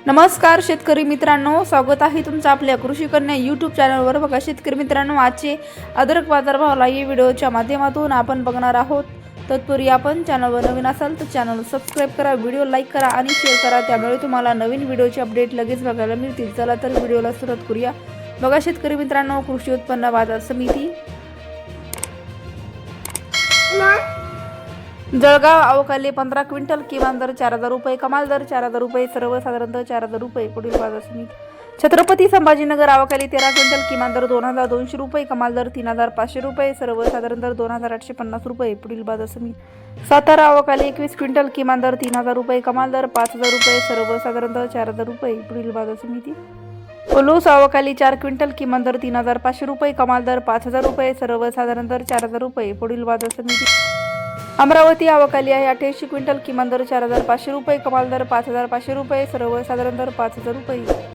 नमस्कार शेतकरी मित्रांनो, स्वागत आहे तुमचं आपल्या कृषी कन्या यूट्यूब चॅनलवर। बघा शेतकरी मित्रांनो, आजचे अद्रक बाजारभाव लाईव्ह व्हिडिओच्या माध्यमातून आपण बघणार आहोत। तत्पूर्वी आपण चॅनलवर नवीन असाल तर चॅनल सबस्क्राइब करा, व्हिडिओ लाईक करा आणि शेअर करा, त्यामुळे तुम्हाला नवीन व्हिडिओचे अपडेट लगेच बघायला मिळतील। चला तर व्हिडिओला सुरुवात करूया। बघा शेतकरी मित्रांनो, कृषी उत्पन्न बाजार समिती जळगाव अवकाली 15 क्विंटल, किमान दर 4000 रुपये, कमाल दर 4000 रुपये, सर्वसाधारण 4000 रुपये। पुढील बाजार समिती छत्रपती संभाजीनगर अवकाली 13 क्विंटल, किमान दर 2200 रुपये, कमाल दर 3500 रुपये, सर्वसाधारण दर 2850 रुपये। पुढील बाजार समिती सातारा अवकाली 21 क्विंटल, किमान दर 3000 रुपये, कमाल दर 5000 रुपये, सर्वसाधारण दर 4000 रुपये। पुढील बाजार समिती उलूस अवकाली 4 क्विंटल, किमान दर 3500 रुपये, कमाल दर 5000 रुपये, सर्वसाधारण दर 4000 रुपये। पुढील बाजार समिती अमरावती अवकाली आहे 88 क्विंटल, किमान दर 4500 रुपये, कमाल दर 5500 रुपये, सर्वसाधारण दर 5000 रुपये।